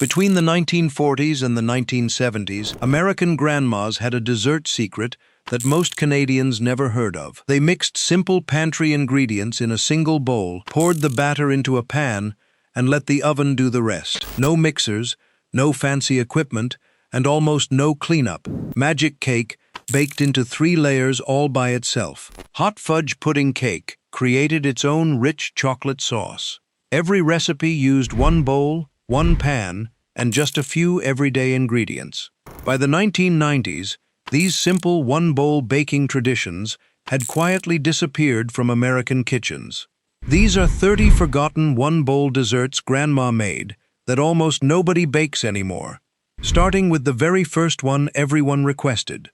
Between the 1940s and the 1970s, American grandmas had a dessert secret that most Canadians never heard of. They mixed simple pantry ingredients in a single bowl, poured the batter into a pan, and let the oven do the rest. No mixers, no fancy equipment, and almost no cleanup. Magic cake baked into 3 layers all by itself. Hot fudge pudding cake created its own rich chocolate sauce. Every recipe used one bowl, one pan, and just a few everyday ingredients. By the 1990s, these simple one-bowl baking traditions had quietly disappeared from American kitchens. These are 30 forgotten one-bowl desserts Grandma made that almost nobody bakes anymore, starting with the very first one everyone requested.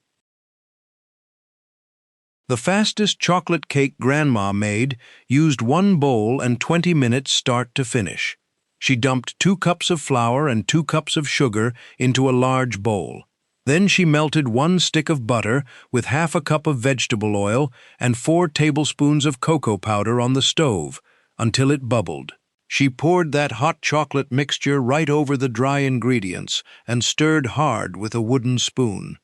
The fastest chocolate cake Grandma made used one bowl and 20 minutes start to finish. She dumped 2 cups of flour and 2 cups of sugar into a large bowl. Then she melted 1 stick of butter with half a cup of vegetable oil and 4 tablespoons of cocoa powder on the stove until it bubbled. She poured that hot chocolate mixture right over the dry ingredients and stirred hard with a wooden spoon.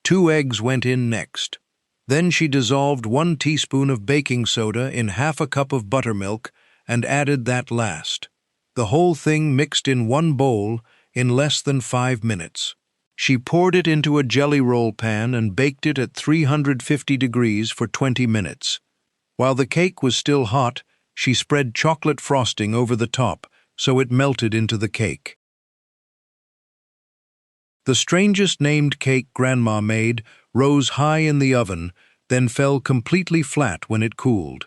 2 eggs went in next. Then she dissolved 1 teaspoon of baking soda in half a cup of buttermilk and added that last. The whole thing mixed in one bowl in less than 5 minutes. She poured it into a jelly roll pan and baked it at 350 degrees for 20 minutes. While the cake was still hot, she spread chocolate frosting over the top so it melted into the cake. The strangest named cake Grandma made rose high in the oven, then fell completely flat when it cooled.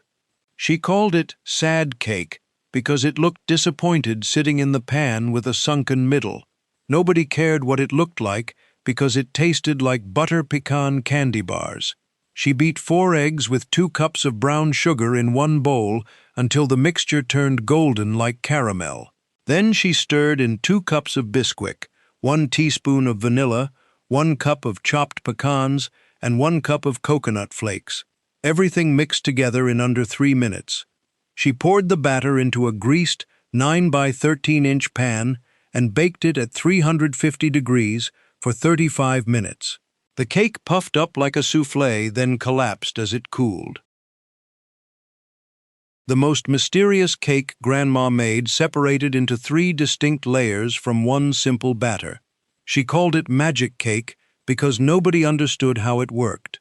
She called it sad cake because it looked disappointed sitting in the pan with a sunken middle. Nobody cared what it looked like because it tasted like butter pecan candy bars. She beat 4 eggs with 2 cups of brown sugar in one bowl until the mixture turned golden like caramel. Then she stirred in 2 cups of Biscuits, 1 teaspoon of vanilla, 1 cup of chopped pecans, and 1 cup of coconut flakes. Everything mixed together in under 3 minutes. She poured the batter into a greased 9 by 13-inch pan and baked it at 350 degrees for 35 minutes. The cake puffed up like a soufflé, then collapsed as it cooled. The most mysterious cake Grandma made separated into 3 distinct layers from one simple batter. She called it magic cake because nobody understood how it worked.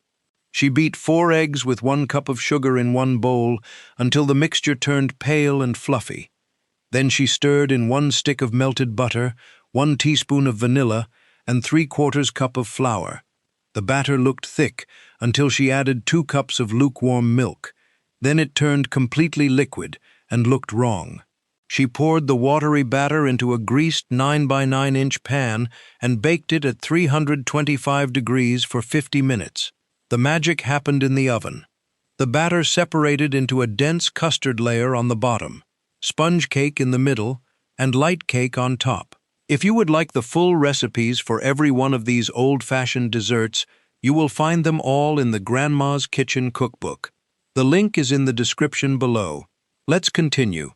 She beat 4 eggs with 1 cup of sugar in one bowl until the mixture turned pale and fluffy. Then she stirred in 1 stick of melted butter, 1 teaspoon of vanilla, and 3/4 cup of flour. The batter looked thick until she added 2 cups of lukewarm milk. Then it turned completely liquid and looked wrong. She poured the watery batter into a greased 9 by 9-inch pan and baked it at 325 degrees for 50 minutes. The magic happened in the oven. The batter separated into a dense custard layer on the bottom, sponge cake in the middle, and light cake on top. If you would like the full recipes for every one of these old-fashioned desserts, you will find them all in the Grandma's Kitchen Cookbook. The link is in the description below. Let's continue.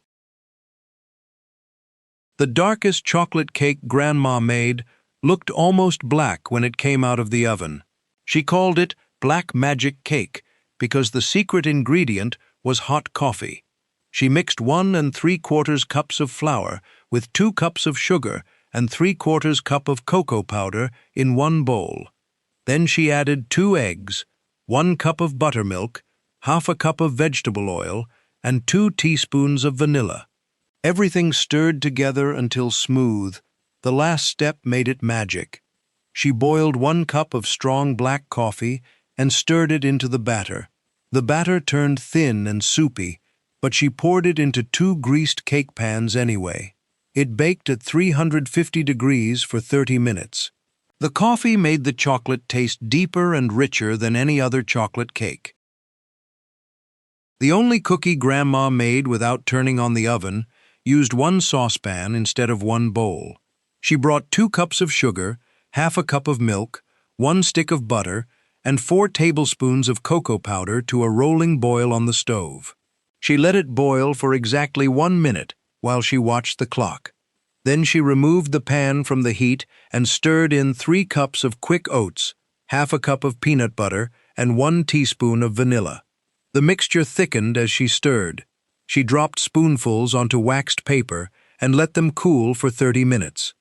The darkest chocolate cake Grandma made looked almost black when it came out of the oven. She called it black magic cake because the secret ingredient was hot coffee. She mixed 1 3/4 cups of flour with 2 cups of sugar and 3/4 cup of cocoa powder in one bowl. Then she added 2 eggs, 1 cup of buttermilk, half a cup of vegetable oil, and 2 teaspoons of vanilla. Everything stirred together until smooth. The last step made it magic. She boiled 1 cup of strong black coffee and stirred it into the batter. The batter turned thin and soupy, but she poured it into 2 greased cake pans anyway. It baked at 350 degrees for 30 minutes. The coffee made the chocolate taste deeper and richer than any other chocolate cake. The only cookie Grandma made without turning on the oven used 1 saucepan instead of 1 bowl. She brought 2 cups of sugar, half a cup of milk, 1 stick of butter, and 4 tablespoons of cocoa powder to a rolling boil on the stove. She let it boil for exactly 1 minute while she watched the clock. Then she removed the pan from the heat and stirred in 3 cups of quick oats, half a cup of peanut butter, and 1 teaspoon of vanilla. The mixture thickened as she stirred. She dropped spoonfuls onto waxed paper and let them cool for 30 minutes.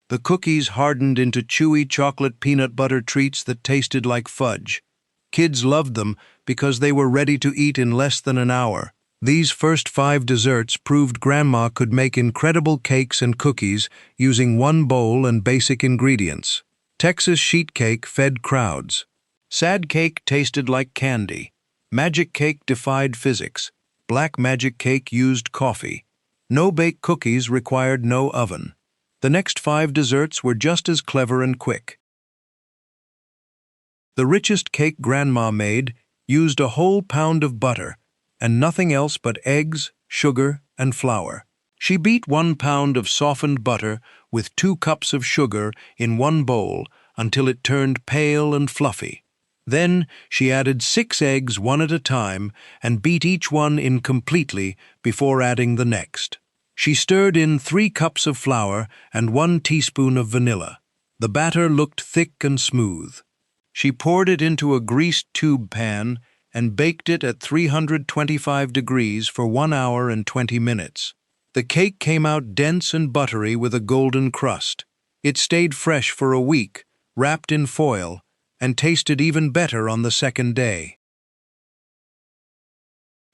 The cookies hardened into chewy chocolate peanut butter treats that tasted like fudge. Kids loved them because they were ready to eat in less than an hour. These first 5 desserts proved Grandma could make incredible cakes and cookies using 1 bowl and basic ingredients. Texas sheet cake fed crowds. Sad cake tasted like candy. Magic cake defied physics. Black magic cake used coffee. No-bake cookies required no oven. The next 5 desserts were just as clever and quick. The richest cake Grandma made used a whole pound of butter and nothing else but eggs, sugar, and flour. She beat 1 pound of softened butter with 2 cups of sugar in 1 bowl until it turned pale and fluffy. Then she added 6 eggs one at a time and beat each one in completely before adding the next. She stirred in 3 cups of flour and 1 teaspoon of vanilla. The batter looked thick and smooth. She poured it into a greased tube pan and baked it at 325 degrees for 1 hour and 20 minutes. The cake came out dense and buttery with a golden crust. It stayed fresh for a week, wrapped in foil, and tasted even better on the second day.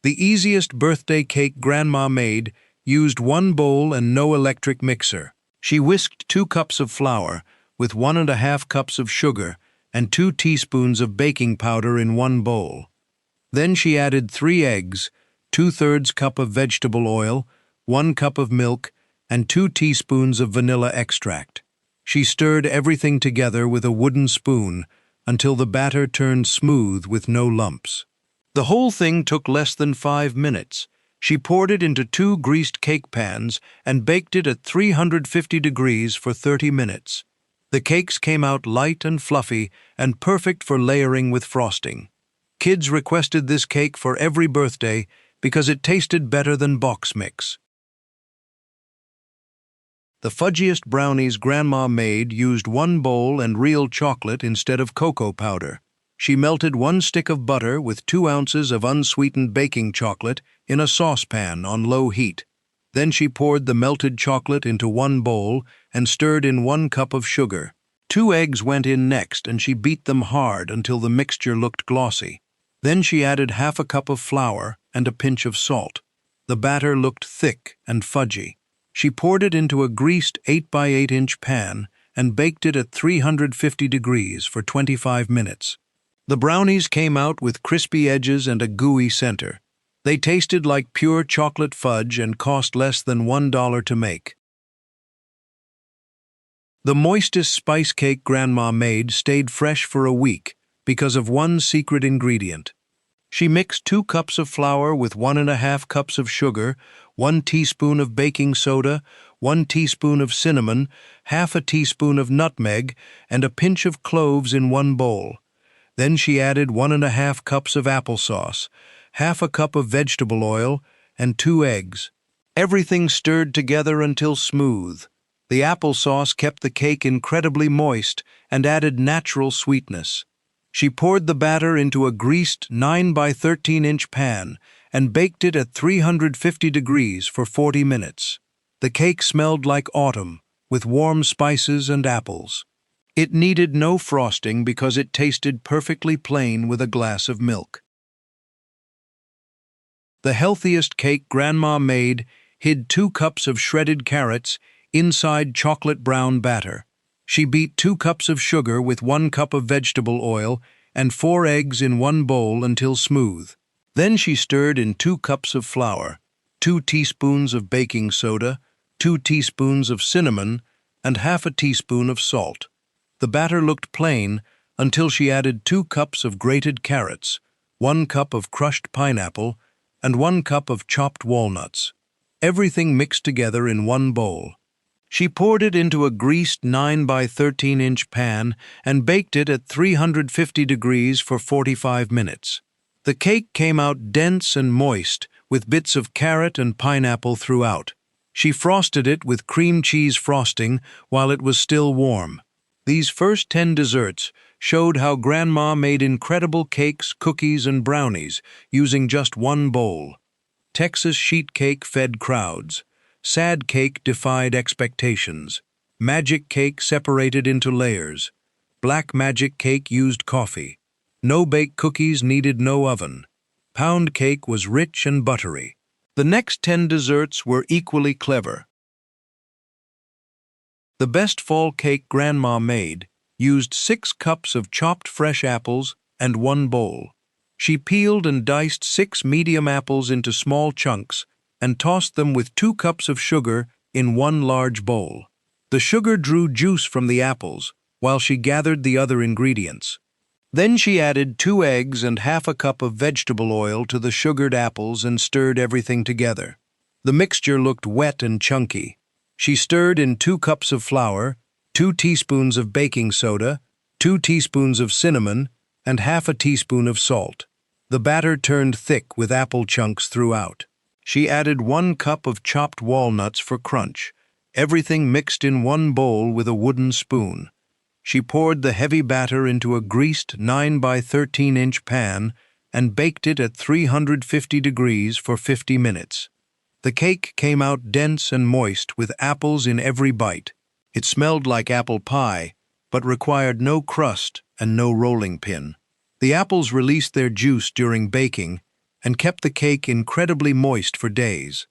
The easiest birthday cake Grandma made used 1 bowl and no electric mixer. She whisked 2 cups of flour with 1½ cups of sugar and 2 teaspoons of baking powder in 1 bowl. Then she added 3 eggs, 2/3 cup of vegetable oil, 1 cup of milk, and 2 teaspoons of vanilla extract. She stirred everything together with a wooden spoon until the batter turned smooth with no lumps. The whole thing took less than 5 minutes. She poured it into 2 greased cake pans and baked it at 350 degrees for 30 minutes. The cakes came out light and fluffy and perfect for layering with frosting. Kids requested this cake for every birthday because it tasted better than box mix. The fudgiest brownies Grandma made used 1 bowl and real chocolate instead of cocoa powder. She melted 1 stick of butter with 2 ounces of unsweetened baking chocolate in a saucepan on low heat. Then she poured the melted chocolate into 1 bowl and stirred in 1 cup of sugar. 2 eggs went in next, and she beat them hard until the mixture looked glossy. Then she added ½ cup of flour and a pinch of salt. The batter looked thick and fudgy. She poured it into a greased 8-by-8-inch pan and baked it at 350 degrees for 25 minutes. The brownies came out with crispy edges and a gooey center. They tasted like pure chocolate fudge and cost less than $1 to make. The moistest spice cake Grandma made stayed fresh for a week because of 1 secret ingredient. She mixed 2 cups of flour with 1½ cups of sugar, 1 teaspoon of baking soda, 1 teaspoon of cinnamon, ½ a teaspoon of nutmeg, and a pinch of cloves in 1 bowl. Then she added 1½ cups of applesauce, ½ a cup of vegetable oil, and 2 eggs. Everything stirred together until smooth. The applesauce kept the cake incredibly moist and added natural sweetness. She poured the batter into a greased 9-by-13-inch pan and baked it at 350 degrees for 40 minutes. The cake smelled like autumn, with warm spices and apples. It needed no frosting because it tasted perfectly plain with a glass of milk. The healthiest cake Grandma made hid 2 cups of shredded carrots inside chocolate brown batter. She beat 2 cups of sugar with 1 cup of vegetable oil and 4 eggs in 1 bowl until smooth. Then she stirred in 2 cups of flour, 2 teaspoons of baking soda, 2 teaspoons of cinnamon, and ½ a teaspoon of salt. The batter looked plain until she added 2 cups of grated carrots, 1 cup of crushed pineapple, and 1 cup of chopped walnuts. Everything mixed together in 1 bowl. She poured it into a greased 9-by-13-inch pan and baked it at 350 degrees for 45 minutes. The cake came out dense and moist with bits of carrot and pineapple throughout. She frosted it with cream cheese frosting while it was still warm. These first 10 desserts showed how Grandma made incredible cakes, cookies, and brownies using just one bowl. Texas sheet cake fed crowds. Sad cake defied expectations. Magic cake separated into layers. Black magic cake used coffee. No-bake cookies needed no oven. Pound cake was rich and buttery. The next 10 desserts were equally clever. The best fall cake Grandma made used 6 cups of chopped fresh apples and 1 bowl. She peeled and diced 6 medium apples into small chunks and tossed them with 2 cups of sugar in 1 large bowl. The sugar drew juice from the apples while she gathered the other ingredients. Then she added 2 eggs and half a cup of vegetable oil to the sugared apples and stirred everything together. The mixture looked wet and chunky. She stirred in 2 cups of flour, 2 teaspoons of baking soda, 2 teaspoons of cinnamon, and half a teaspoon of salt. The batter turned thick with apple chunks throughout. She added 1 cup of chopped walnuts for crunch, everything mixed in 1 bowl with a wooden spoon. She poured the heavy batter into a greased 9 by 13-inch pan and baked it at 350 degrees for 50 minutes. The cake came out dense and moist with apples in every bite. It smelled like apple pie, but required no crust and no rolling pin. The apples released their juice during baking and kept the cake incredibly moist for days.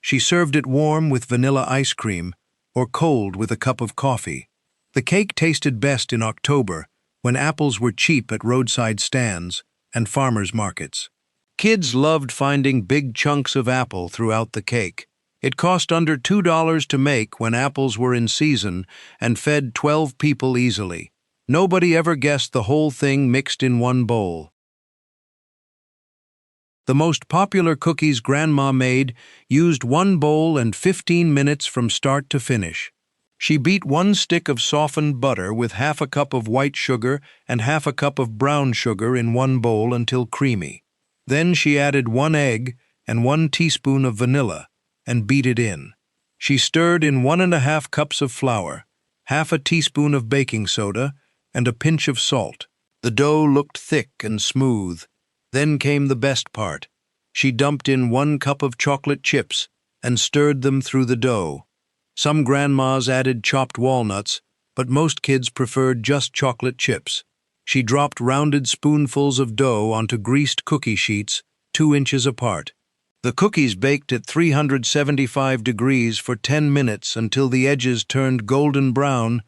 She served it warm with vanilla ice cream or cold with a cup of coffee. The cake tasted best in October, when apples were cheap at roadside stands and farmers' markets. Kids loved finding big chunks of apple throughout the cake. It cost under $2 to make when apples were in season and fed 12 people easily. Nobody ever guessed the whole thing mixed in 1 bowl. The most popular cookies Grandma made used 1 bowl and 15 minutes from start to finish. She beat 1 stick of softened butter with half a cup of white sugar and half a cup of brown sugar in 1 bowl until creamy. Then she added 1 egg and 1 teaspoon of vanilla and beat it in. She stirred in 1½ cups of flour, half a teaspoon of baking soda, and a pinch of salt. The dough looked thick and smooth. Then came the best part. She dumped in 1 cup of chocolate chips and stirred them through the dough. Some grandmas added chopped walnuts, but most kids preferred just chocolate chips. She dropped rounded spoonfuls of dough onto greased cookie sheets, 2 inches apart. The cookies baked at 375 degrees for 10 minutes until the edges turned golden brown,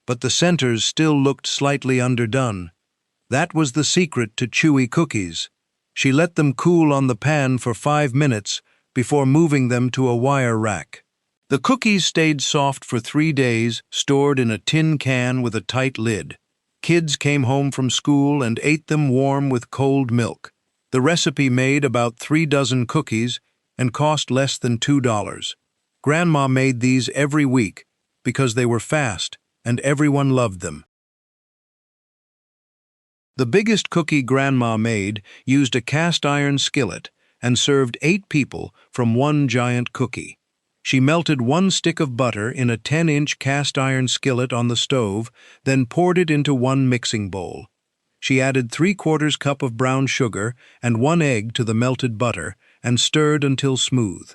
but the centers still looked slightly underdone. That was the secret to chewy cookies. She let them cool on the pan for 5 minutes before moving them to a wire rack. The cookies stayed soft for 3 days, stored in a tin can with a tight lid. Kids came home from school and ate them warm with cold milk. The recipe made about 3 dozen cookies and cost less than $2. Grandma made these every week because they were fast and everyone loved them. The biggest cookie Grandma made used a cast-iron skillet and served 8 people from 1 giant cookie. She melted 1 stick of butter in a 10-inch cast-iron skillet on the stove, then poured it into 1 mixing bowl. She added 3/4 cup of brown sugar and 1 egg to the melted butter and stirred until smooth.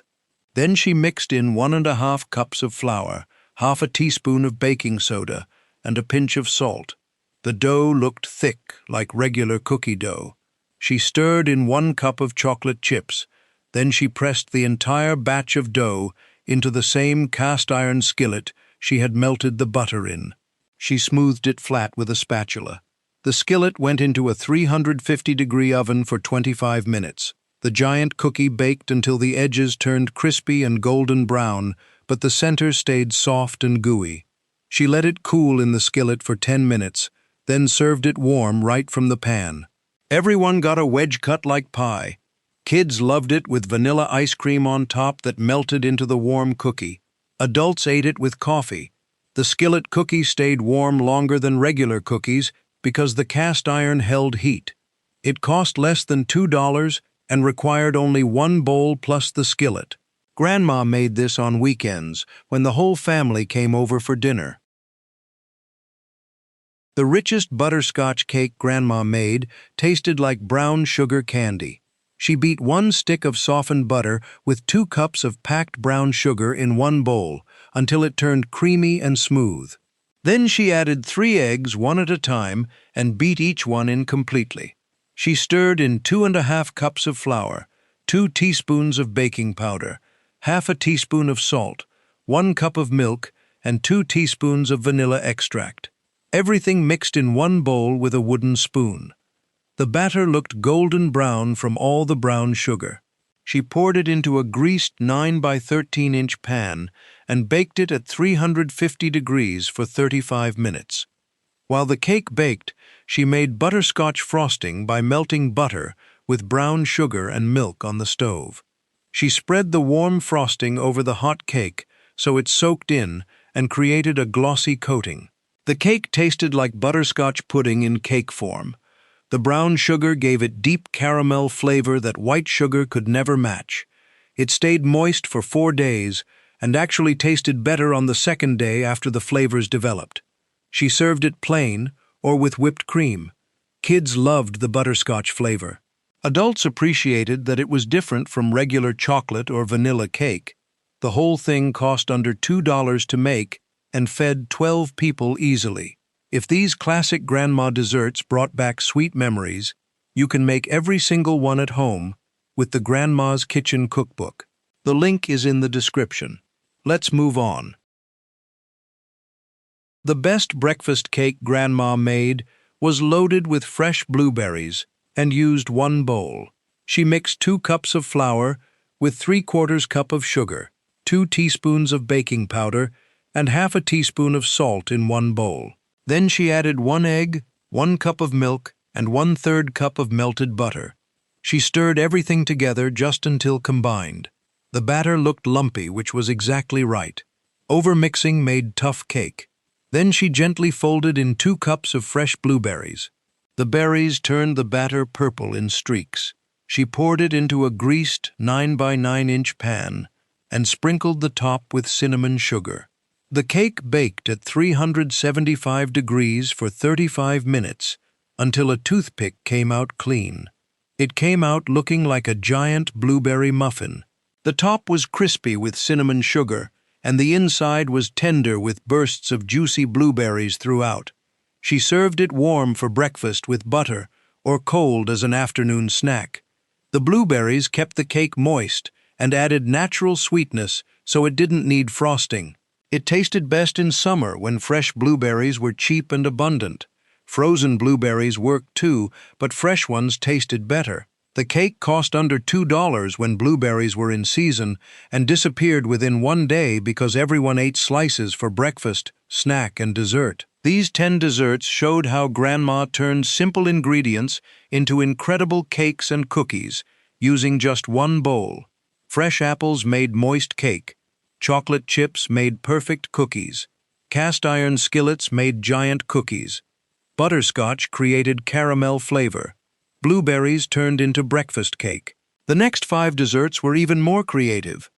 Then she mixed in 1½ cups of flour, half a teaspoon of baking soda, and a pinch of salt. The dough looked thick, like regular cookie dough. She stirred in 1 cup of chocolate chips. Then she pressed the entire batch of dough into the same cast-iron skillet she had melted the butter in. She smoothed it flat with a spatula. The skillet went into a 350-degree oven for 25 minutes. The giant cookie baked until the edges turned crispy and golden brown, but the center stayed soft and gooey. She let it cool in the skillet for 10 minutes, then served it warm right from the pan. Everyone got a wedge cut like pie. Kids loved it with vanilla ice cream on top that melted into the warm cookie. Adults ate it with coffee. The skillet cookie stayed warm longer than regular cookies because the cast iron held heat. It cost less than $2 and required only 1 bowl plus the skillet. Grandma made this on weekends when the whole family came over for dinner. The richest butterscotch cake Grandma made tasted like brown sugar candy. She beat 1 stick of softened butter with 2 cups of packed brown sugar in 1 bowl until it turned creamy and smooth. Then she added 3 eggs one at a time and beat each one in completely. She stirred in 2½ cups of flour, 2 teaspoons of baking powder, ½ teaspoon of salt, 1 cup of milk, and 2 teaspoons of vanilla extract. Everything mixed in 1 bowl with a wooden spoon. The batter looked golden brown from all the brown sugar. She poured it into a greased 9 by 13-inch pan and baked it at 350 degrees for 35 minutes. While the cake baked, she made butterscotch frosting by melting butter with brown sugar and milk on the stove. She spread the warm frosting over the hot cake so it soaked in and created a glossy coating. The cake tasted like butterscotch pudding in cake form. The brown sugar gave it deep caramel flavor that white sugar could never match. It stayed moist for 4 days and actually tasted better on the second day after the flavors developed. She served it plain or with whipped cream. Kids loved the butterscotch flavor. Adults appreciated that it was different from regular chocolate or vanilla cake. The whole thing cost under $2 to make and fed 12 people easily. If these classic grandma desserts brought back sweet memories, you can make every single one at home with the Grandma's Kitchen Cookbook. The link is in the description. Let's move on. The best breakfast cake Grandma made was loaded with fresh blueberries and used 1 bowl. She mixed 2 cups of flour with 3/4 cup of sugar, 2 teaspoons of baking powder, and ½ teaspoon of salt in 1 bowl. Then she added 1 egg, 1 cup of milk, and 1/3 cup of melted butter. She stirred everything together just until combined. The batter looked lumpy, which was exactly right. Overmixing made tough cake. Then she gently folded in 2 cups of fresh blueberries. The berries turned the batter purple in streaks. She poured it into a greased 9 by 9-inch pan and sprinkled the top with cinnamon sugar. The cake baked at 375 degrees for 35 minutes until a toothpick came out clean. It came out looking like a giant blueberry muffin. The top was crispy with cinnamon sugar, and the inside was tender with bursts of juicy blueberries throughout. She served it warm for breakfast with butter or cold as an afternoon snack. The blueberries kept the cake moist and added natural sweetness so it didn't need frosting. It tasted best in summer when fresh blueberries were cheap and abundant. Frozen blueberries worked too, but fresh ones tasted better. The cake cost under $2 when blueberries were in season and disappeared within 1 day because everyone ate slices for breakfast, snack, and dessert. These 10 desserts showed how Grandma turned simple ingredients into incredible cakes and cookies using just 1 bowl. Fresh apples made moist cake. Chocolate chips made perfect cookies. Cast-iron skillets made giant cookies. Butterscotch created caramel flavor. Blueberries turned into breakfast cake. The next 5 desserts were even more creative.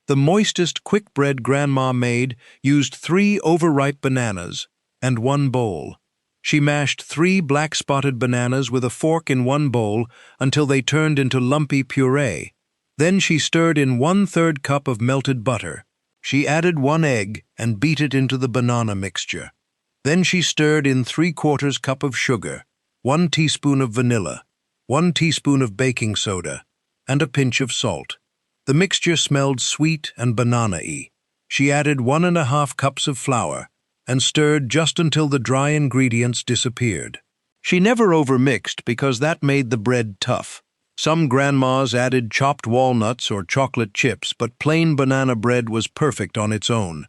The moistest quick bread Grandma made used 3 overripe bananas and 1 bowl. She mashed 3 black-spotted bananas with a fork in 1 bowl until they turned into lumpy puree. Then she stirred in 1/3 cup of melted butter. She added 1 egg and beat it into the banana mixture. Then she stirred in 3/4 cup of sugar, 1 teaspoon of vanilla, 1 teaspoon of baking soda, and a pinch of salt. The mixture smelled sweet and banana-y. She added 1½ cups of flour and stirred just until the dry ingredients disappeared. She never overmixed because that made the bread tough. Some grandmas added chopped walnuts or chocolate chips, but plain banana bread was perfect on its own.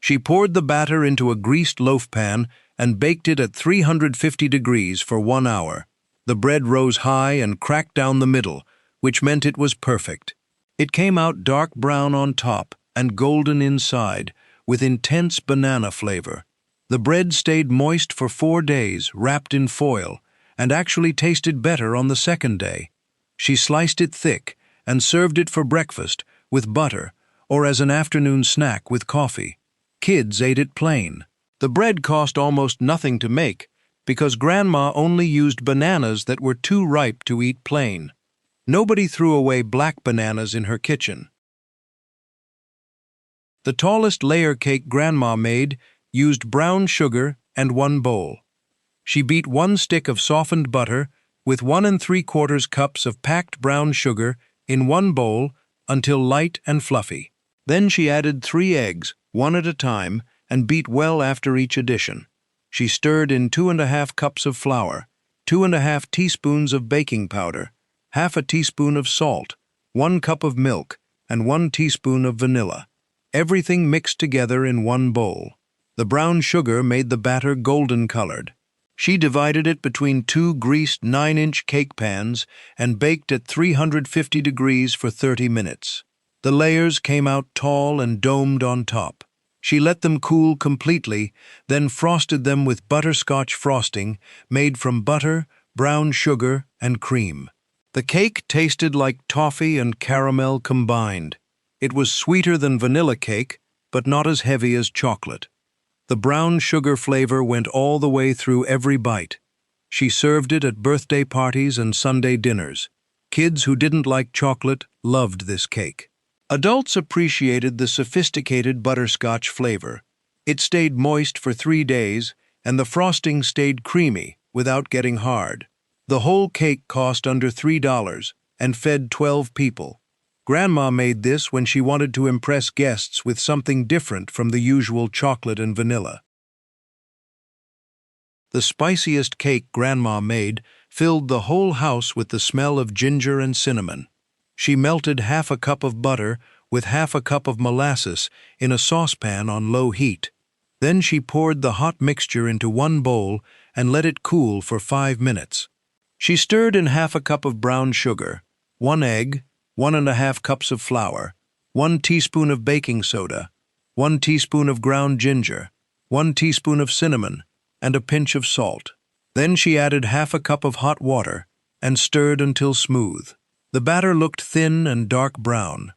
She poured the batter into a greased loaf pan and baked it at 350 degrees for 1 hour. The bread rose high and cracked down the middle, which meant it was perfect. It came out dark brown on top and golden inside, with intense banana flavor. The bread stayed moist for 4 days, wrapped in foil, and actually tasted better on the second day. She sliced it thick and served it for breakfast with butter or as an afternoon snack with coffee. Kids ate it plain. The bread cost almost nothing to make because Grandma only used bananas that were too ripe to eat plain. Nobody threw away black bananas in her kitchen. The tallest layer cake Grandma made used brown sugar and 1 bowl. She beat 1 stick of softened butter with 1 3/4 cups of packed brown sugar in 1 bowl until light and fluffy. Then she added 3 eggs, 1 at a time, and beat well after each addition. She stirred in 2 1/2 cups of flour, 2 1/2 teaspoons of baking powder, half a teaspoon of salt, 1 cup of milk, and 1 teaspoon of vanilla. Everything mixed together in 1 bowl. The brown sugar made the batter golden-colored. She divided it between 2 greased 9-inch cake pans and baked at 350 degrees for 30 minutes. The layers came out tall and domed on top. She let them cool completely, then frosted them with butterscotch frosting made from butter, brown sugar, and cream. The cake tasted like toffee and caramel combined. It was sweeter than vanilla cake, but not as heavy as chocolate. The brown sugar flavor went all the way through every bite. She served it at birthday parties and Sunday dinners. Kids who didn't like chocolate loved this cake. Adults appreciated the sophisticated butterscotch flavor. It stayed moist for 3 days, and the frosting stayed creamy without getting hard. The whole cake cost under $3 and fed 12 people. Grandma made this when she wanted to impress guests with something different from the usual chocolate and vanilla. The spiciest cake Grandma made filled the whole house with the smell of ginger and cinnamon. She melted half a cup of butter with half a cup of molasses in a saucepan on low heat. Then she poured the hot mixture into 1 bowl and let it cool for 5 minutes. She stirred in half a cup of brown sugar, 1 egg, 1 1/2 cups of flour, 1 teaspoon of baking soda, 1 teaspoon of ground ginger, 1 teaspoon of cinnamon, and a pinch of salt. Then she added half a cup of hot water and stirred until smooth. The batter looked thin and dark brown.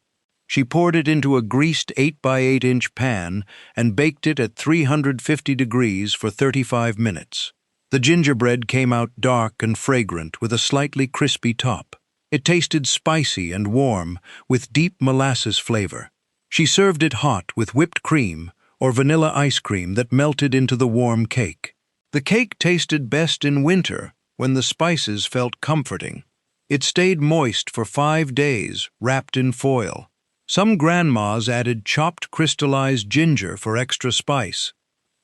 She poured it into a greased 8 by 8-inch pan and baked it at 350 degrees for 35 minutes. The gingerbread came out dark and fragrant with a slightly crispy top. It tasted spicy and warm with deep molasses flavor. She served it hot with whipped cream or vanilla ice cream that melted into the warm cake. The cake tasted best in winter when the spices felt comforting. It stayed moist for 5 days, wrapped in foil. Some grandmas added chopped crystallized ginger for extra spice.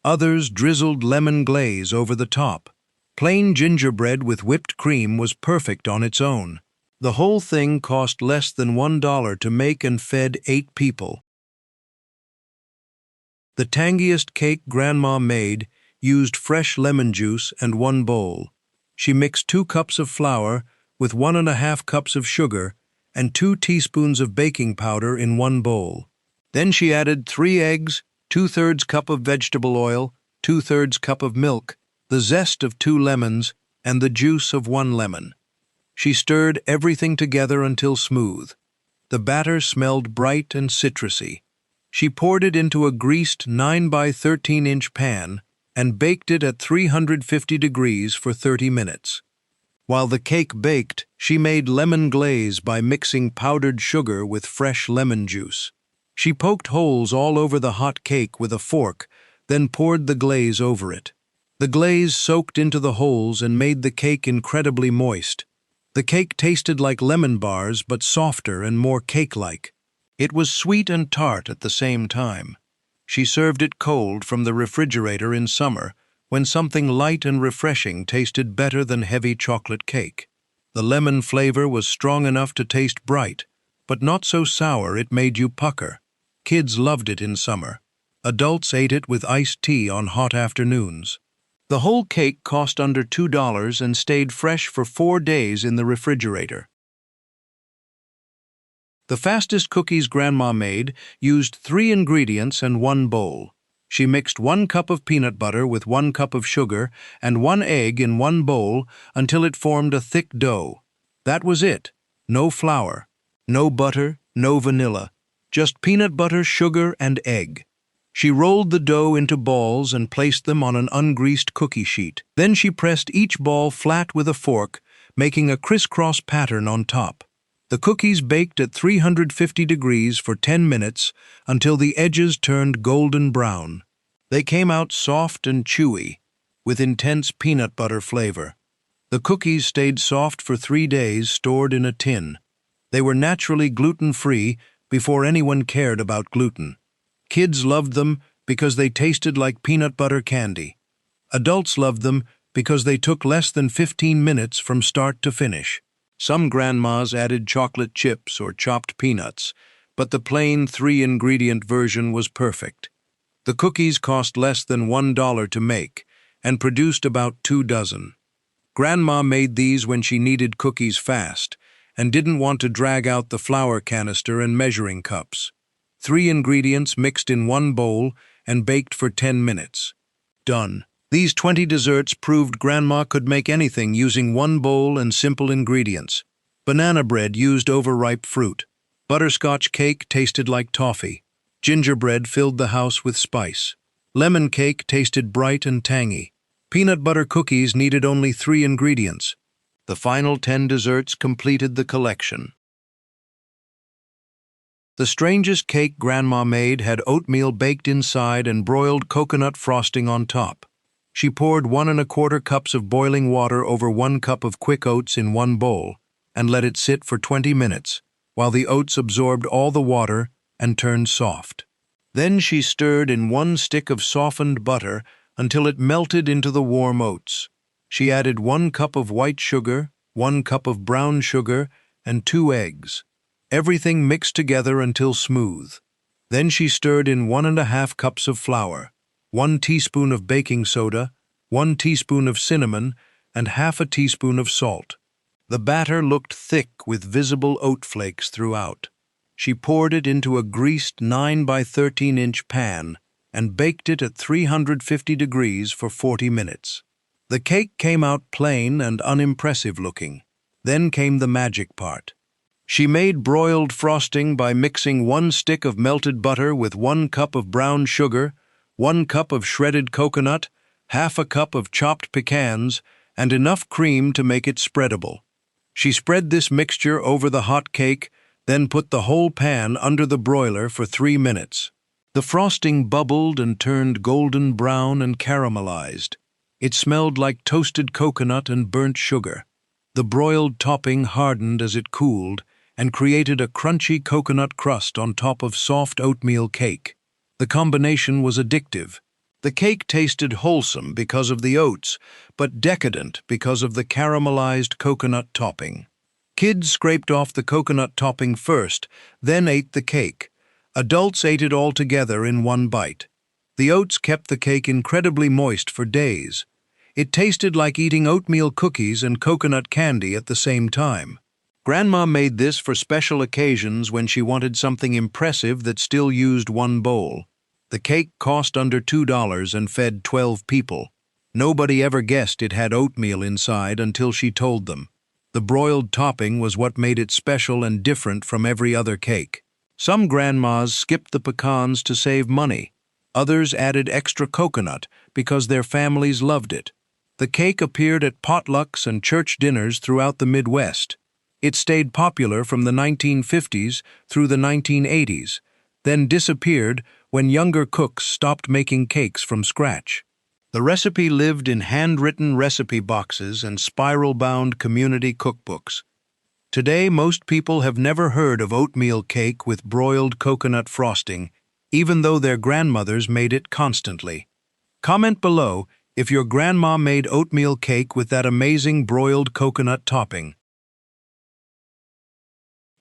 Others drizzled lemon glaze over the top. Plain gingerbread with whipped cream was perfect on its own. The whole thing cost less than $1 to make and fed 8 people. The tangiest cake Grandma made used fresh lemon juice and 1 bowl. She mixed 2 cups of flour with 1 1/2 cups of sugar and 2 teaspoons of baking powder in 1 bowl. Then she added 3 eggs, 2/3 cup of vegetable oil, 2/3 cup of milk, the zest of 2 lemons, and the juice of 1 lemon. She stirred everything together until smooth. The batter smelled bright and citrusy. She poured it into a greased 9 by 13-inch pan and baked it at 350 degrees for 30 minutes. While the cake baked, she made lemon glaze by mixing powdered sugar with fresh lemon juice. She poked holes all over the hot cake with a fork, then poured the glaze over it. The glaze soaked into the holes and made the cake incredibly moist. The cake tasted like lemon bars, but softer and more cake-like. It was sweet and tart at the same time. She served it cold from the refrigerator in summer, when something light and refreshing tasted better than heavy chocolate cake. The lemon flavor was strong enough to taste bright, but not so sour it made you pucker. Kids loved it in summer. Adults ate it with iced tea on hot afternoons. The whole cake cost under $2 and stayed fresh for 4 days in the refrigerator. The fastest cookies Grandma made used 3 ingredients and 1 bowl. She mixed 1 cup of peanut butter with 1 cup of sugar and 1 egg in 1 bowl until it formed a thick dough. That was it. No flour. No butter, no vanilla, just peanut butter, sugar, and egg. She rolled the dough into balls and placed them on an ungreased cookie sheet. Then she pressed each ball flat with a fork, making a crisscross pattern on top. The cookies baked at 350 degrees for 10 minutes until the edges turned golden brown. They came out soft and chewy, with intense peanut butter flavor. The cookies stayed soft for 3 days, stored in a tin. They were naturally gluten-free before anyone cared about gluten. Kids loved them because they tasted like peanut butter candy. Adults loved them because they took less than 15 minutes from start to finish. Some grandmas added chocolate chips or chopped peanuts, but the plain 3-ingredient version was perfect. The cookies cost less than $1 to make and produced about 2 dozen. Grandma made these when she needed cookies fast and didn't want to drag out the flour canister and measuring cups. 3 ingredients mixed in one bowl and baked for 10 minutes. Done. These 20 desserts proved Grandma could make anything using one bowl and simple ingredients. Banana bread used overripe fruit. Butterscotch cake tasted like toffee. Gingerbread filled the house with spice. Lemon cake tasted bright and tangy. Peanut butter cookies needed only 3 ingredients. The final 10 desserts completed the collection. The strangest cake Grandma made had oatmeal baked inside and broiled coconut frosting on top. She poured 1 1/4 cups of boiling water over 1 cup of quick oats in one bowl and let it sit for 20 minutes, while the oats absorbed all the water and turned soft. Then she stirred in 1 stick of softened butter until it melted into the warm oats. She added 1 cup of white sugar, 1 cup of brown sugar, and 2 eggs. Everything mixed together until smooth. Then she stirred in 1 1/2 cups of flour, 1 teaspoon of baking soda, 1 teaspoon of cinnamon, and half a teaspoon of salt. The batter looked thick with visible oat flakes throughout. She poured it into a greased 9 by 13-inch pan and baked it at 350 degrees for 40 minutes. The cake came out plain and unimpressive looking. Then came the magic part. She made broiled frosting by mixing 1 stick of melted butter with 1 cup of brown sugar, 1 cup of shredded coconut, half a cup of chopped pecans, and enough cream to make it spreadable. She spread this mixture over the hot cake, then put the whole pan under the broiler for 3 minutes. The frosting bubbled and turned golden brown and caramelized. It smelled like toasted coconut and burnt sugar. The broiled topping hardened as it cooled and created a crunchy coconut crust on top of soft oatmeal cake. The combination was addictive. The cake tasted wholesome because of the oats, but decadent because of the caramelized coconut topping. Kids scraped off the coconut topping first, then ate the cake. Adults ate it all together in one bite. The oats kept the cake incredibly moist for days. It tasted like eating oatmeal cookies and coconut candy at the same time. Grandma made this for special occasions when she wanted something impressive that still used one bowl. The cake cost under $2 and fed 12 people. Nobody ever guessed it had oatmeal inside until she told them. The broiled topping was what made it special and different from every other cake. Some grandmas skipped the pecans to save money. Others added extra coconut because their families loved it. The cake appeared at potlucks and church dinners throughout the Midwest. It stayed popular from the 1950s through the 1980s, then disappeared when younger cooks stopped making cakes from scratch. The recipe lived in handwritten recipe boxes and spiral-bound community cookbooks. Today, most people have never heard of oatmeal cake with broiled coconut frosting, even though their grandmothers made it constantly. Comment below if your grandma made oatmeal cake with that amazing broiled coconut topping.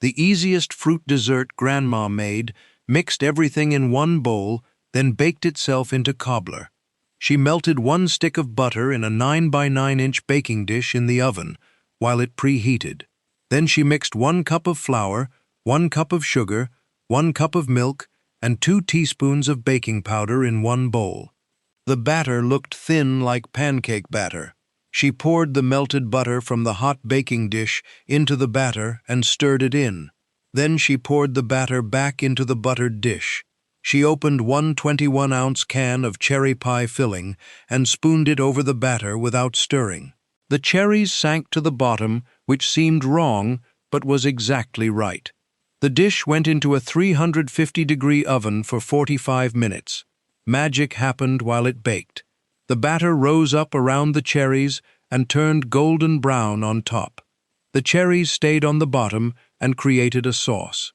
The easiest fruit dessert Grandma made mixed everything in one bowl, then baked itself into cobbler. She melted 1 stick of butter in a 9 by 9-inch baking dish in the oven while it preheated. Then she mixed 1 cup of flour, 1 cup of sugar, 1 cup of milk, and 2 teaspoons of baking powder in one bowl. The batter looked thin like pancake batter. She poured the melted butter from the hot baking dish into the batter and stirred it in. Then she poured the batter back into the buttered dish. She opened one 21-ounce can of cherry pie filling and spooned it over the batter without stirring. The cherries sank to the bottom, which seemed wrong, but was exactly right. The dish went into a 350-degree oven for 45 minutes. Magic happened while it baked. The batter rose up around the cherries and turned golden brown on top. The cherries stayed on the bottom and created a sauce.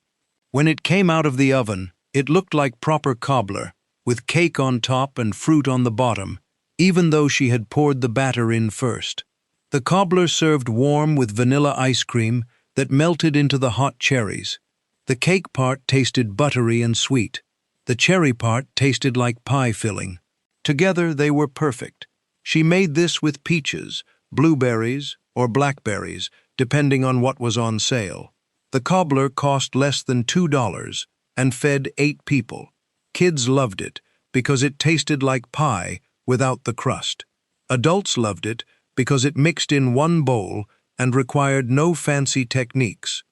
When it came out of the oven, it looked like proper cobbler, with cake on top and fruit on the bottom, even though she had poured the batter in first. The cobbler served warm with vanilla ice cream that melted into the hot cherries. The cake part tasted buttery and sweet. The cherry part tasted like pie filling. Together they were perfect. She made this with peaches, blueberries, or blackberries, depending on what was on sale. The cobbler cost less than $2 and fed 8 people. Kids loved it because it tasted like pie without the crust. Adults loved it because it mixed in one bowl and required no fancy techniques.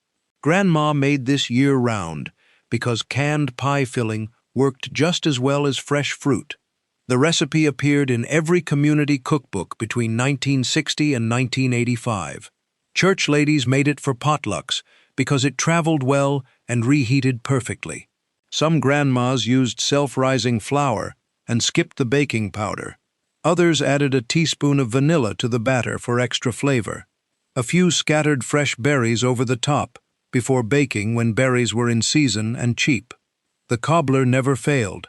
Grandma made this year-round because canned pie filling worked just as well as fresh fruit. The recipe appeared in every community cookbook between 1960 and 1985. Church ladies made it for potlucks because it traveled well and reheated perfectly. Some grandmas used self-rising flour and skipped the baking powder. Others added a teaspoon of vanilla to the batter for extra flavor. A few scattered fresh berries over the top before baking when berries were in season and cheap. The cobbler never failed.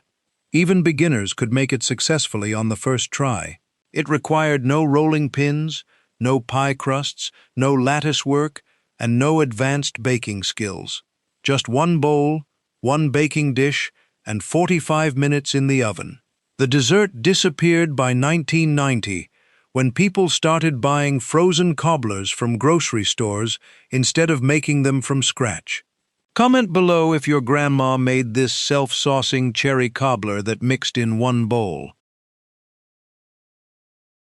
Even beginners could make it successfully on the first try. It required no rolling pins, no pie crusts, no lattice work, and no advanced baking skills. Just one bowl, one baking dish, and 45 minutes in the oven. The dessert disappeared by 1990 when people started buying frozen cobblers from grocery stores instead of making them from scratch. Comment below if your grandma made this self-saucing cherry cobbler that mixed in one bowl.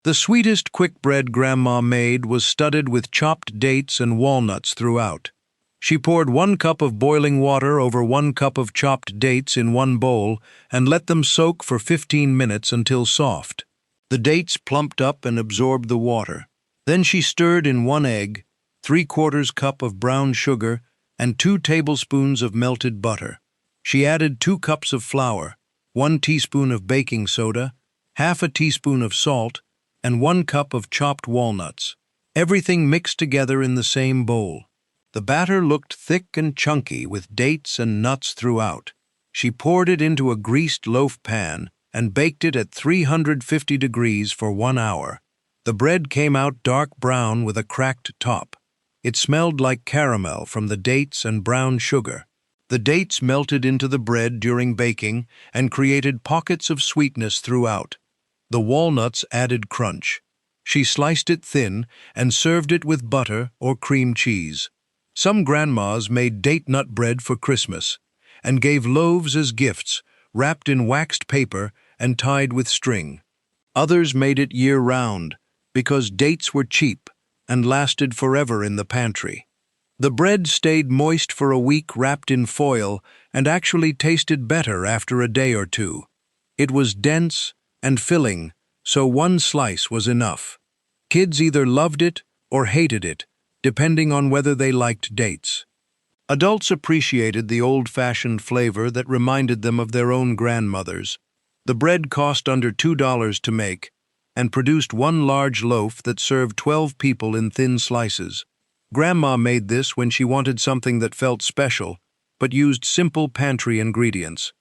The sweetest quick bread Grandma made was studded with chopped dates and walnuts throughout. She poured 1 cup of boiling water over 1 cup of chopped dates in one bowl and let them soak for 15 minutes until soft. The dates plumped up and absorbed the water. Then she stirred in 1 egg, 3/4 cup of brown sugar, and 2 tablespoons of melted butter. She added 2 cups of flour, 1 teaspoon of baking soda, half a teaspoon of salt, and 1 cup of chopped walnuts. Everything mixed together in the same bowl. The batter looked thick and chunky with dates and nuts throughout. She poured it into a greased loaf pan and baked it at 350 degrees for 1 hour. The bread came out dark brown with a cracked top. It smelled like caramel from the dates and brown sugar. The dates melted into the bread during baking and created pockets of sweetness throughout. The walnuts added crunch. She sliced it thin and served it with butter or cream cheese. Some grandmas made date nut bread for Christmas and gave loaves as gifts, wrapped in waxed paper and tied with string. Others made it year-round because dates were cheap and lasted forever in the pantry. The bread stayed moist for a week wrapped in foil and actually tasted better after a day or two. It was dense and filling, so 1 slice was enough. Kids either loved it or hated it, depending on whether they liked dates. Adults appreciated the old-fashioned flavor that reminded them of their own grandmothers. The bread cost under $2 to make and produced 1 large loaf that served 12 people in thin slices. Grandma made this when she wanted something that felt special, but used simple pantry ingredients.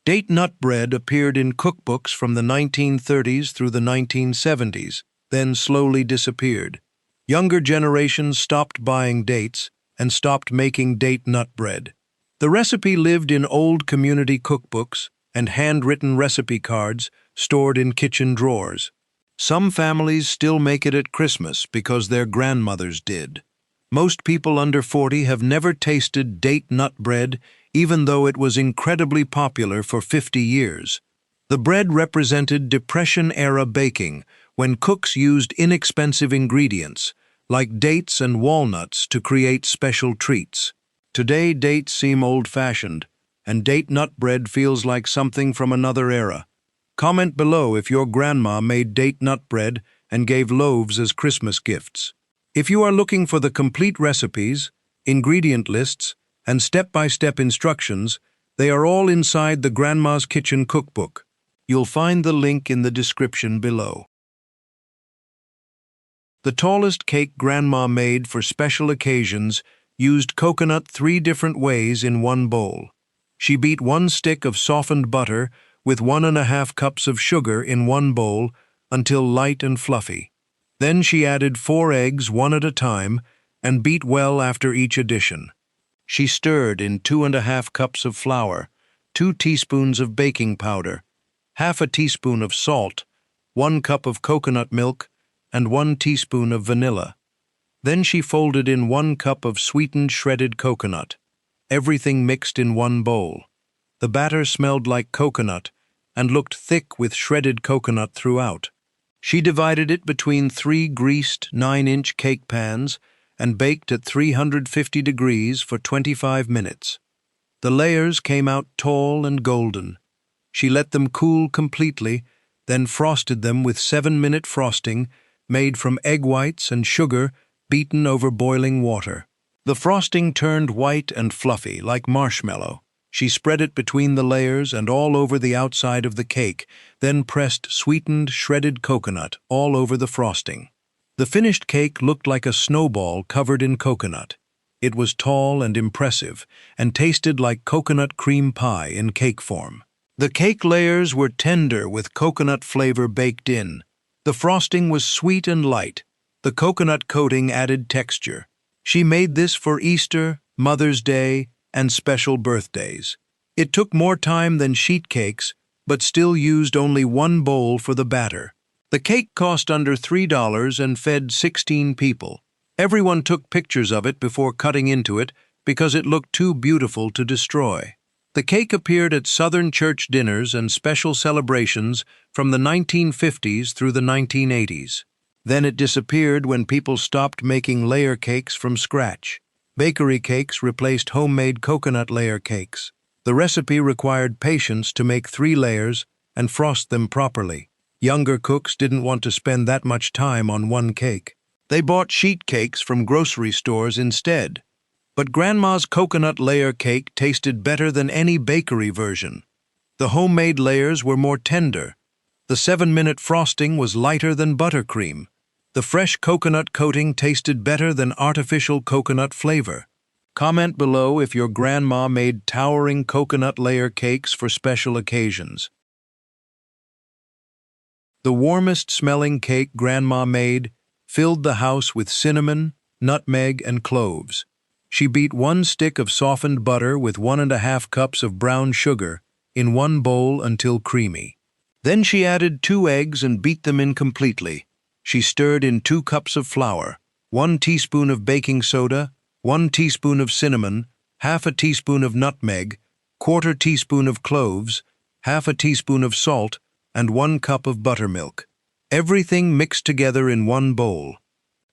Date nut bread appeared in cookbooks from the 1930s through the 1970s, then slowly disappeared. Younger generations stopped buying dates and stopped making date nut bread. The recipe lived in old community cookbooks and handwritten recipe cards stored in kitchen drawers. Some families still make it at Christmas because their grandmothers did. Most people under 40 have never tasted date nut bread, even though it was incredibly popular for 50 years. The bread represented Depression-era baking, when cooks used inexpensive ingredients, like dates and walnuts, to create special treats. Today, dates seem old-fashioned, and date nut bread feels like something from another era. Comment below if your grandma made date nut bread and gave loaves as Christmas gifts. If you are looking for the complete recipes, ingredient lists, and step-by-step instructions, they are all inside the Grandma's Kitchen Cookbook. You'll find the link in the description below. The tallest cake Grandma made for special occasions used coconut 3 different ways in one bowl. She beat 1 stick of softened butter with 1½ cups of sugar in one bowl until light and fluffy. Then she added 4 eggs, 1 at a time, and beat well after each addition. She stirred in 2½ cups of flour, 2 teaspoons of baking powder, ½ teaspoon of salt, 1 cup of coconut milk, and 1 teaspoon of vanilla. Then she folded in 1 cup of sweetened shredded coconut. Everything mixed in one bowl. The batter smelled like coconut and looked thick with shredded coconut throughout. She divided it between 3 greased 9-inch cake pans and baked at 350 degrees for 25 minutes. The layers came out tall and golden. She let them cool completely, then frosted them with 7-minute frosting made from egg whites and sugar beaten over boiling water. The frosting turned white and fluffy, like marshmallow. She spread it between the layers and all over the outside of the cake, then pressed sweetened, shredded coconut all over the frosting. The finished cake looked like a snowball covered in coconut. It was tall and impressive, and tasted like coconut cream pie in cake form. The cake layers were tender with coconut flavor baked in. The frosting was sweet and light. The coconut coating added texture. She made this for Easter, Mother's Day, and special birthdays. It took more time than sheet cakes, but still used only 1 bowl for the batter. The cake cost under $3 and fed 16 people. Everyone took pictures of it before cutting into it because it looked too beautiful to destroy. The cake appeared at Southern church dinners and special celebrations from the 1950s through the 1980s. Then it disappeared when people stopped making layer cakes from scratch. Bakery cakes replaced homemade coconut layer cakes. The recipe required patience to make 3 layers and frost them properly. Younger cooks didn't want to spend that much time on one cake. They bought sheet cakes from grocery stores instead. But Grandma's coconut layer cake tasted better than any bakery version. The homemade layers were more tender. The 7-minute frosting was lighter than buttercream. The fresh coconut coating tasted better than artificial coconut flavor. Comment below if your grandma made towering coconut layer cakes for special occasions. The warmest smelling cake Grandma made filled the house with cinnamon, nutmeg, and cloves. She beat 1 stick of softened butter with 1½ cups of brown sugar in one bowl until creamy. Then she added 2 eggs and beat them in completely. She stirred in 2 cups of flour, 1 teaspoon of baking soda, 1 teaspoon of cinnamon, ½ teaspoon of nutmeg, 1/4 teaspoon of cloves, ½ teaspoon of salt, and 1 cup of buttermilk. Everything mixed together in one bowl.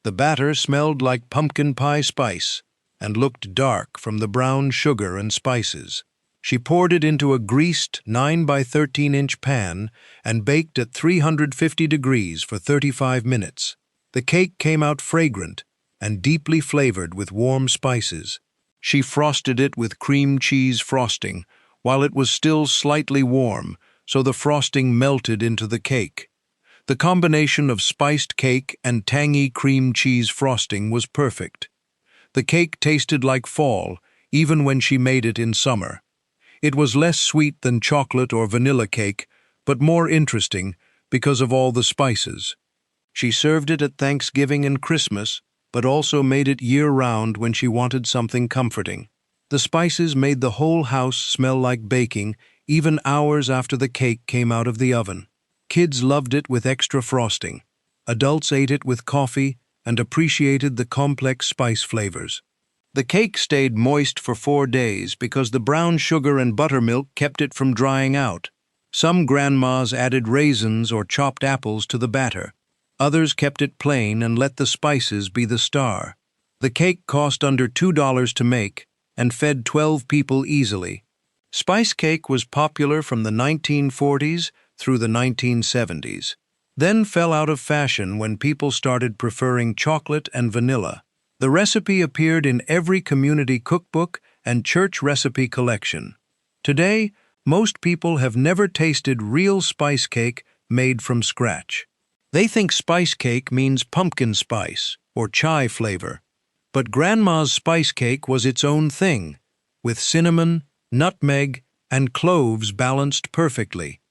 The batter smelled like pumpkin pie spice and looked dark from the brown sugar and spices. She poured it into a greased 9 by 13-inch pan and baked at 350 degrees for 35 minutes. The cake came out fragrant and deeply flavored with warm spices. She frosted it with cream cheese frosting while it was still slightly warm, so the frosting melted into the cake. The combination of spiced cake and tangy cream cheese frosting was perfect. The cake tasted like fall, even when she made it in summer. It was less sweet than chocolate or vanilla cake, but more interesting because of all the spices. She served it at Thanksgiving and Christmas, but also made it year-round when she wanted something comforting. The spices made the whole house smell like baking, even hours after the cake came out of the oven. Kids loved it with extra frosting. Adults ate it with coffee and appreciated the complex spice flavors. The cake stayed moist for 4 days because the brown sugar and buttermilk kept it from drying out. Some grandmas added raisins or chopped apples to the batter. Others kept it plain and let the spices be the star. The cake cost under $2 to make and fed 12 people easily. Spice cake was popular from the 1940s through the 1970s, then fell out of fashion when people started preferring chocolate and vanilla. The recipe appeared in every community cookbook and church recipe collection. Today, most people have never tasted real spice cake made from scratch. They think spice cake means pumpkin spice or chai flavor. But Grandma's spice cake was its own thing, with cinnamon, nutmeg, and cloves balanced perfectly.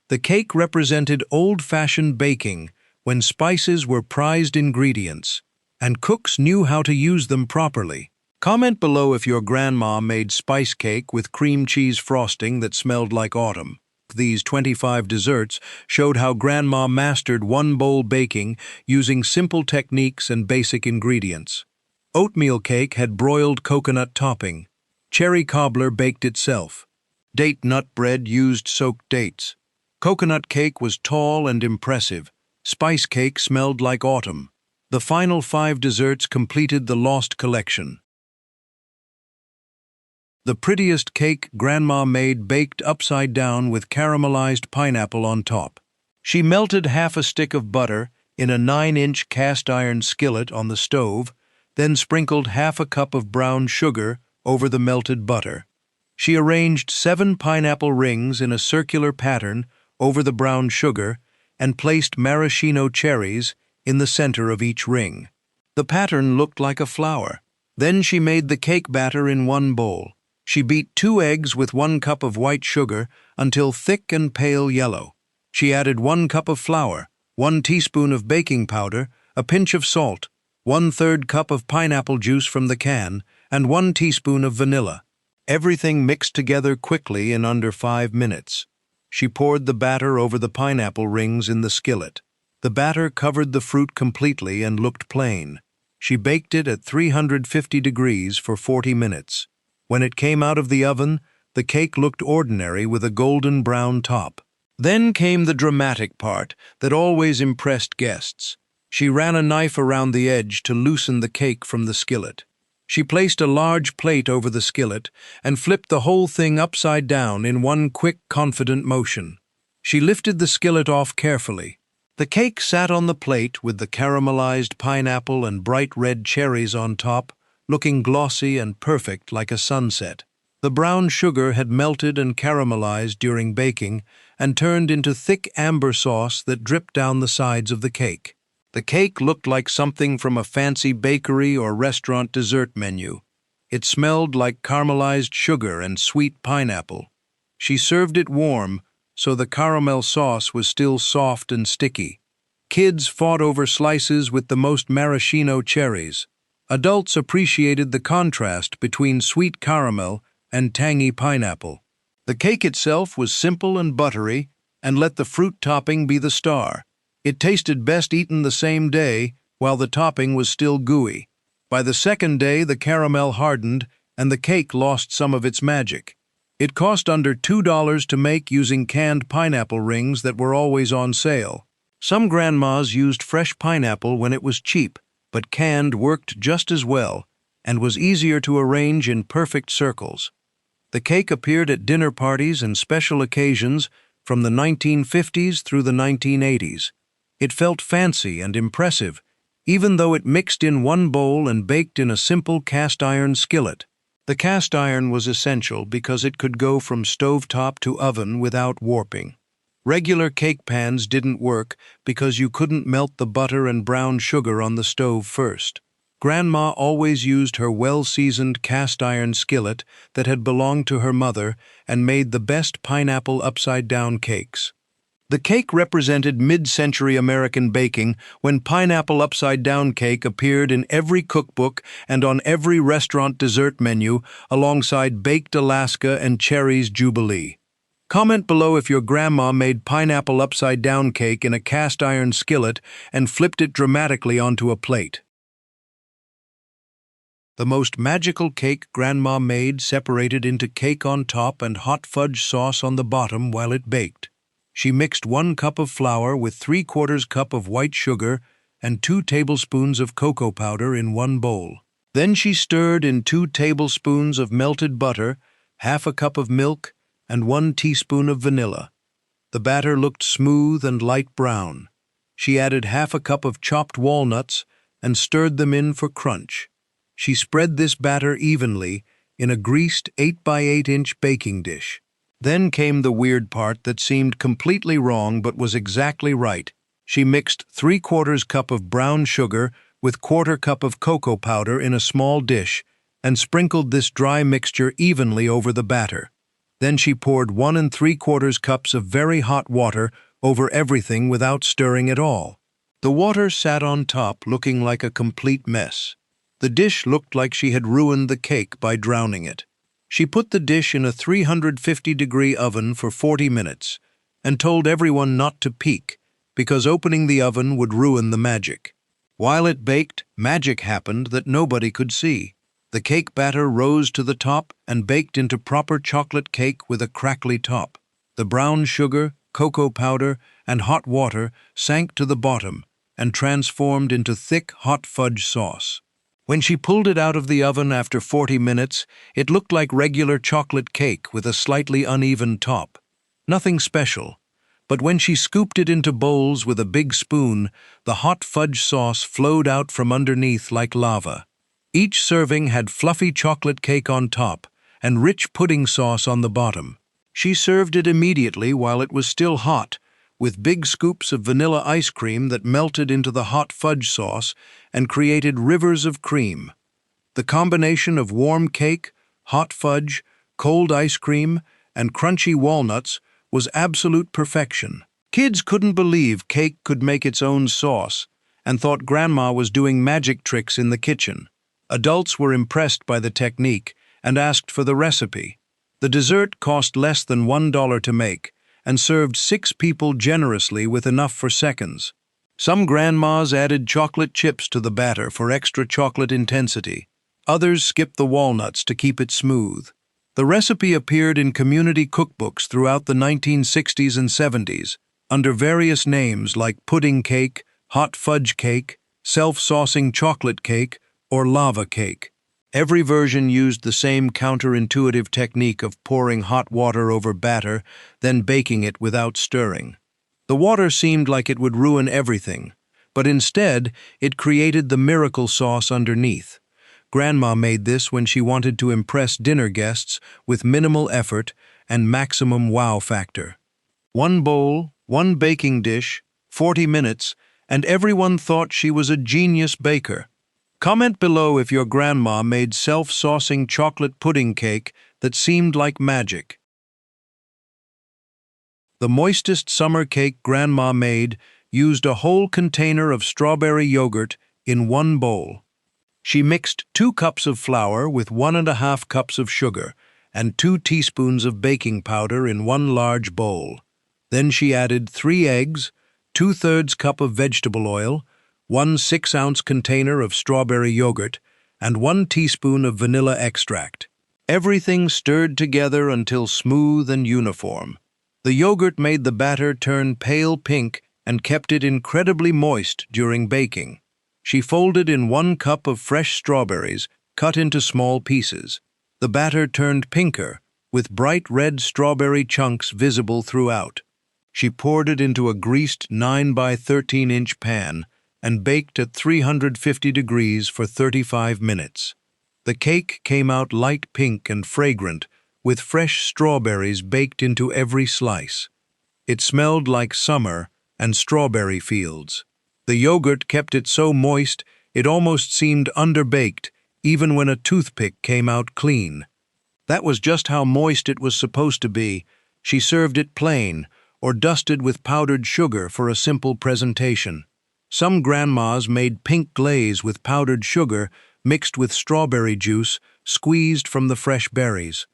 The cake represented old-fashioned baking when spices were prized ingredients, and cooks knew how to use them properly. Comment below if your grandma made spice cake with cream cheese frosting that smelled like autumn. These 25 desserts showed how Grandma mastered one-bowl baking using simple techniques and basic ingredients. Oatmeal cake had broiled coconut topping. Cherry cobbler baked itself. Date nut bread used soaked dates. Coconut cake was tall and impressive. Spice cake smelled like autumn. The final 5 desserts completed the lost collection. The prettiest cake Grandma made baked upside down with caramelized pineapple on top. She melted half a stick of butter in a 9-inch cast-iron skillet on the stove, then sprinkled half a cup of brown sugar over the melted butter. She arranged 7 pineapple rings in a circular pattern over the brown sugar and placed maraschino cherries in the center of each ring. The pattern looked like a flower. Then she made the cake batter in one bowl. She beat 2 eggs with 1 cup of white sugar until thick and pale yellow. She added 1 cup of flour, 1 teaspoon of baking powder, a pinch of salt, 1/3 cup of pineapple juice from the can, and 1 teaspoon of vanilla. Everything mixed together quickly in under 5 minutes. She poured the batter over the pineapple rings in the skillet. The batter covered the fruit completely and looked plain. She baked it at 350 degrees for 40 minutes. When it came out of the oven, the cake looked ordinary with a golden brown top. Then came the dramatic part that always impressed guests. She ran a knife around the edge to loosen the cake from the skillet. She placed a large plate over the skillet and flipped the whole thing upside down in one quick, confident motion. She lifted the skillet off carefully. The cake sat on the plate with the caramelized pineapple and bright red cherries on top, looking glossy and perfect like a sunset. The brown sugar had melted and caramelized during baking and turned into thick amber sauce that dripped down the sides of the cake. The cake looked like something from a fancy bakery or restaurant dessert menu. It smelled like caramelized sugar and sweet pineapple. She served it warm, so the caramel sauce was still soft and sticky. Kids fought over slices with the most maraschino cherries. Adults appreciated the contrast between sweet caramel and tangy pineapple. The cake itself was simple and buttery, and let the fruit topping be the star. It tasted best eaten the same day, while the topping was still gooey. By the second day, the caramel hardened, and the cake lost some of its magic. It cost under $2 to make using canned pineapple rings that were always on sale. Some grandmas used fresh pineapple when it was cheap, but canned worked just as well and was easier to arrange in perfect circles. The cake appeared at dinner parties and special occasions from the 1950s through the 1980s. It felt fancy and impressive, even though it mixed in one bowl and baked in a simple cast-iron skillet. The cast iron was essential because it could go from stovetop to oven without warping. Regular cake pans didn't work because you couldn't melt the butter and brown sugar on the stove first. Grandma always used her well-seasoned cast-iron skillet that had belonged to her mother and made the best pineapple upside-down cakes. The cake represented mid-century American baking when pineapple upside-down cake appeared in every cookbook and on every restaurant dessert menu alongside baked Alaska and cherries Jubilee. Comment below if your grandma made pineapple upside-down cake in a cast-iron skillet and flipped it dramatically onto a plate. The most magical cake Grandma made separated into cake on top and hot fudge sauce on the bottom while it baked. She mixed 1 cup of flour with 3/4 cup of white sugar and 2 tablespoons of cocoa powder in one bowl. Then she stirred in 2 tablespoons of melted butter, half a cup of milk, and 1 teaspoon of vanilla. The batter looked smooth and light brown. She added half a cup of chopped walnuts and stirred them in for crunch. She spread this batter evenly in a greased 8 by 8 inch baking dish. Then came the weird part that seemed completely wrong but was exactly right. She mixed 3/4 cup of brown sugar with 1/4 cup of cocoa powder in a small dish and sprinkled this dry mixture evenly over the batter. Then she poured 1 3/4 cups of very hot water over everything without stirring at all. The water sat on top looking like a complete mess. The dish looked like she had ruined the cake by drowning it. She put the dish in a 350-degree oven for 40 minutes and told everyone not to peek because opening the oven would ruin the magic. While it baked, magic happened that nobody could see. The cake batter rose to the top and baked into proper chocolate cake with a crackly top. The brown sugar, cocoa powder, and hot water sank to the bottom and transformed into thick hot fudge sauce. When she pulled it out of the oven after 40 minutes, it looked like regular chocolate cake with a slightly uneven top. Nothing special. But when she scooped it into bowls with a big spoon, the hot fudge sauce flowed out from underneath like lava. Each serving had fluffy chocolate cake on top and rich pudding sauce on the bottom. She served it immediately while it was still hot, with big scoops of vanilla ice cream that melted into the hot fudge sauce and created rivers of cream. The combination of warm cake, hot fudge, cold ice cream, and crunchy walnuts was absolute perfection. Kids couldn't believe cake could make its own sauce and thought Grandma was doing magic tricks in the kitchen. Adults were impressed by the technique and asked for the recipe. The dessert cost less than $1 to make and served 6 people generously with enough for seconds. Some grandmas added chocolate chips to the batter for extra chocolate intensity. Others skipped the walnuts to keep it smooth. The recipe appeared in community cookbooks throughout the 1960s and 70s, under various names like pudding cake, hot fudge cake, self-saucing chocolate cake, or lava cake. Every version used the same counterintuitive technique of pouring hot water over batter, then baking it without stirring. The water seemed like it would ruin everything, but instead it created the miracle sauce underneath. Grandma made this when she wanted to impress dinner guests with minimal effort and maximum wow factor. 1 bowl, 1 baking dish, 40 minutes, and everyone thought she was a genius baker. Comment below if your grandma made self-saucing chocolate pudding cake that seemed like magic. The moistest summer cake Grandma made used a whole container of strawberry yogurt in 1 bowl. She mixed 2 cups of flour with 1½ cups of sugar and 2 teaspoons of baking powder in 1 large bowl. Then she added 3 eggs, 2/3 cup of vegetable oil, 1 6-ounce container of strawberry yogurt, and 1 teaspoon of vanilla extract. Everything stirred together until smooth and uniform. The yogurt made the batter turn pale pink and kept it incredibly moist during baking. She folded in 1 cup of fresh strawberries, cut into small pieces. The batter turned pinker, with bright red strawberry chunks visible throughout. She poured it into a greased 9 by 13 inch pan and baked at 350 degrees for 35 minutes. The cake came out light pink and fragrant, with fresh strawberries baked into every slice. It smelled like summer and strawberry fields. The yogurt kept it so moist it almost seemed underbaked, even when a toothpick came out clean. That was just how moist it was supposed to be. She served it plain, or dusted with powdered sugar for a simple presentation. Some grandmas made pink glaze with powdered sugar mixed with strawberry juice squeezed from the fresh berries.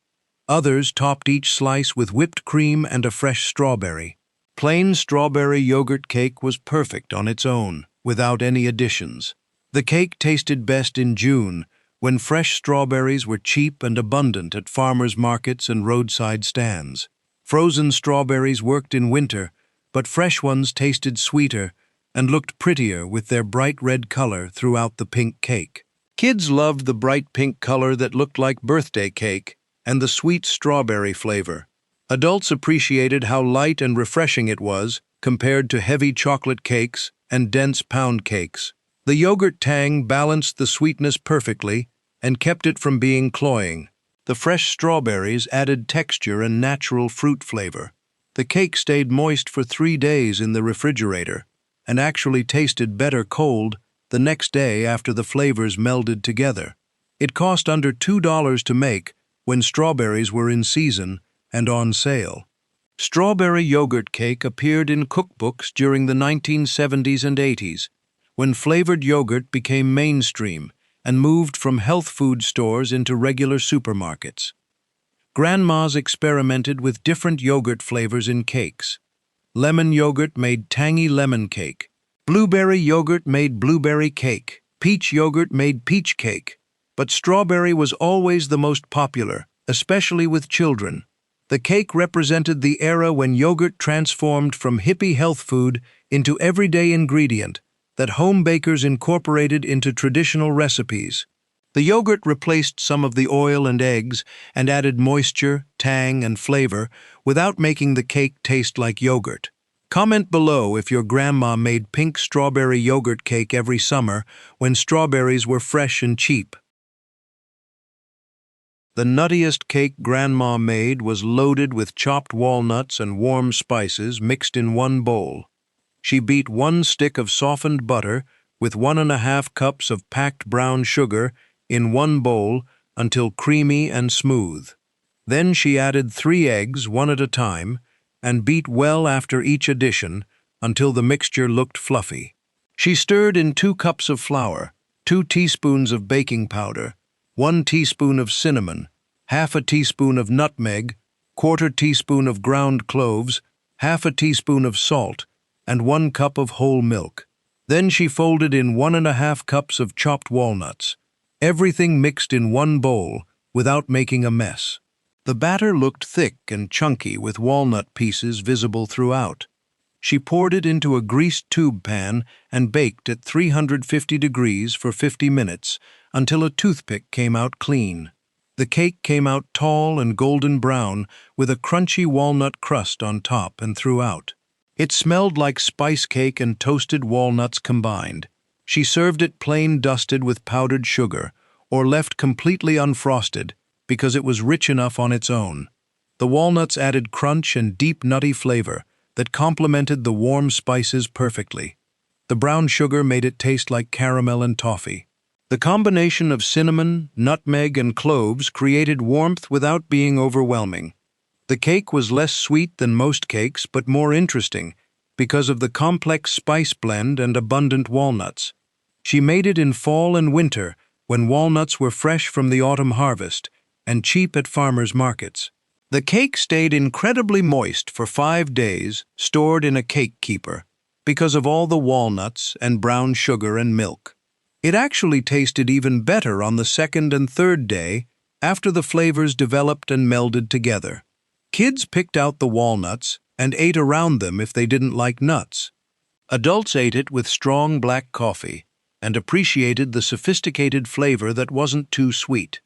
Others topped each slice with whipped cream and a fresh strawberry. Plain strawberry yogurt cake was perfect on its own, without any additions. The cake tasted best in June, when fresh strawberries were cheap and abundant at farmers' markets and roadside stands. Frozen strawberries worked in winter, but fresh ones tasted sweeter and looked prettier with their bright red color throughout the pink cake. Kids loved the bright pink color that looked like birthday cake and the sweet strawberry flavor. Adults appreciated how light and refreshing it was compared to heavy chocolate cakes and dense pound cakes. The yogurt tang balanced the sweetness perfectly and kept it from being cloying. The fresh strawberries added texture and natural fruit flavor. The cake stayed moist for 3 days in the refrigerator and actually tasted better cold the next day after the flavors melded together. It cost under $2 to make when strawberries were in season and on sale. Strawberry yogurt cake appeared in cookbooks during the 1970s and 80s, when flavored yogurt became mainstream and moved from health food stores into regular supermarkets. Grandmas experimented with different yogurt flavors in cakes. Lemon yogurt made tangy lemon cake. Blueberry yogurt made blueberry cake. Peach yogurt made peach cake. But strawberry was always the most popular, especially with children. The cake represented the era when yogurt transformed from hippie health food into everyday ingredient that home bakers incorporated into traditional recipes. The yogurt replaced some of the oil and eggs and added moisture, tang, and flavor without making the cake taste like yogurt. Comment below if your grandma made pink strawberry yogurt cake every summer when strawberries were fresh and cheap. The nuttiest cake Grandma made was loaded with chopped walnuts and warm spices mixed in one bowl. She beat 1 stick of softened butter with 1½ cups of packed brown sugar in one bowl until creamy and smooth. Then she added 3 eggs, 1 at a time, and beat well after each addition until the mixture looked fluffy. She stirred in 2 cups of flour, 2 teaspoons of baking powder, 1 teaspoon of cinnamon, ½ a teaspoon of nutmeg, 1/4 teaspoon of ground cloves, ½ a teaspoon of salt, and 1 cup of whole milk. Then she folded in 1½ cups of chopped walnuts. Everything mixed in one bowl without making a mess. The batter looked thick and chunky with walnut pieces visible throughout. She poured it into a greased tube pan and baked at 350 degrees for 50 minutes until a toothpick came out clean. The cake came out tall and golden brown with a crunchy walnut crust on top and throughout. It smelled like spice cake and toasted walnuts combined. She served it plain dusted with powdered sugar or left completely unfrosted because it was rich enough on its own. The walnuts added crunch and deep nutty flavor that complemented the warm spices perfectly. The brown sugar made it taste like caramel and toffee. The combination of cinnamon, nutmeg, and cloves created warmth without being overwhelming. The cake was less sweet than most cakes, but more interesting because of the complex spice blend and abundant walnuts. She made it in fall and winter when walnuts were fresh from the autumn harvest and cheap at farmers' markets. The cake stayed incredibly moist for 5 days, stored in a cake keeper, because of all the walnuts and brown sugar and milk. It actually tasted even better on the 2nd and 3rd day after the flavors developed and melded together. Kids picked out the walnuts and ate around them if they didn't like nuts. Adults ate it with strong black coffee and appreciated the sophisticated flavor that wasn't too sweet.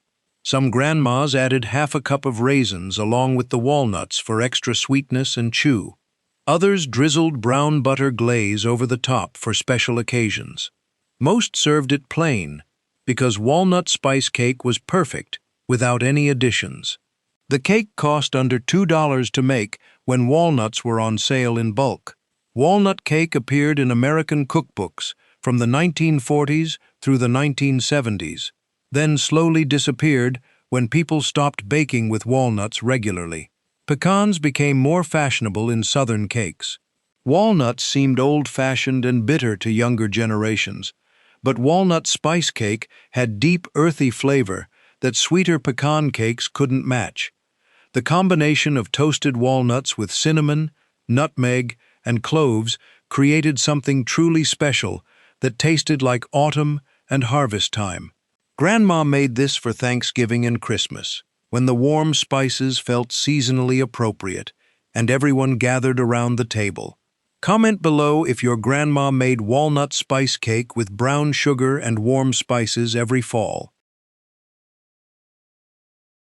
Some grandmas added ½ a cup of raisins along with the walnuts for extra sweetness and chew. Others drizzled brown butter glaze over the top for special occasions. Most served it plain because walnut spice cake was perfect without any additions. The cake cost under $2 to make when walnuts were on sale in bulk. Walnut cake appeared in American cookbooks from the 1940s through the 1970s, then slowly disappeared when people stopped baking with walnuts regularly. Pecans became more fashionable in Southern cakes. Walnuts seemed old-fashioned and bitter to younger generations, but walnut spice cake had deep, earthy flavor that sweeter pecan cakes couldn't match. The combination of toasted walnuts with cinnamon, nutmeg, and cloves created something truly special that tasted like autumn and harvest time. Grandma made this for Thanksgiving and Christmas, when the warm spices felt seasonally appropriate and everyone gathered around the table. Comment below if your grandma made walnut spice cake with brown sugar and warm spices every fall.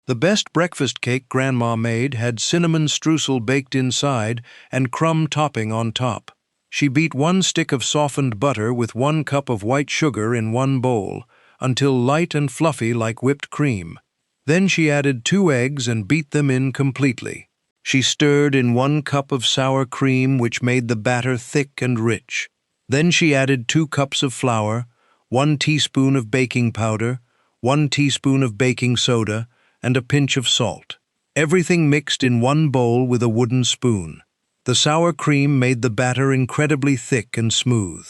The best breakfast cake Grandma made had cinnamon streusel baked inside and crumb topping on top. She beat 1 stick of softened butter with 1 cup of white sugar in 1 bowl until light and fluffy like whipped cream. Then she added 2 eggs and beat them in completely. She stirred in 1 cup of sour cream, which made the batter thick and rich. Then she added 2 cups of flour, 1 teaspoon of baking powder, 1 teaspoon of baking soda, and a pinch of salt. Everything mixed in 1 bowl with a wooden spoon. The sour cream made the batter incredibly thick and smooth.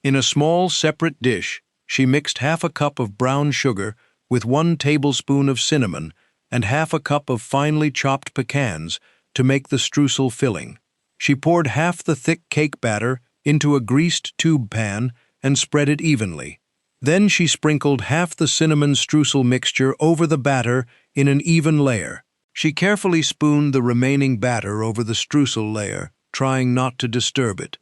In a small separate dish, she mixed half a cup of brown sugar with 1 tablespoon of cinnamon and half a cup of finely chopped pecans to make the streusel filling. She poured half the thick cake batter into a greased tube pan and spread it evenly. Then she sprinkled half the cinnamon streusel mixture over the batter in an even layer. She carefully spooned the remaining batter over the streusel layer, trying not to disturb it.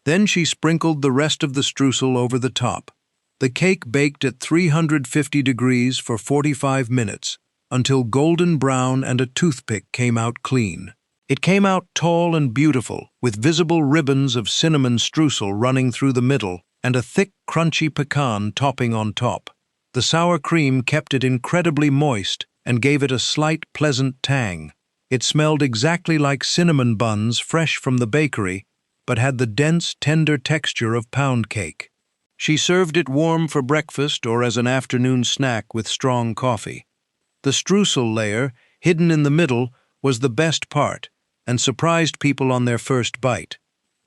Then she sprinkled the rest of the streusel over the top. The cake baked at 350 degrees for 45 minutes, until golden brown and a toothpick came out clean. It came out tall and beautiful, with visible ribbons of cinnamon streusel running through the middle and a thick, crunchy pecan topping on top. The sour cream kept it incredibly moist and gave it a slight, pleasant tang. It smelled exactly like cinnamon buns fresh from the bakery, but had the dense, tender texture of pound cake. She served it warm for breakfast or as an afternoon snack with strong coffee. The streusel layer, hidden in the middle, was the best part and surprised people on their first bite.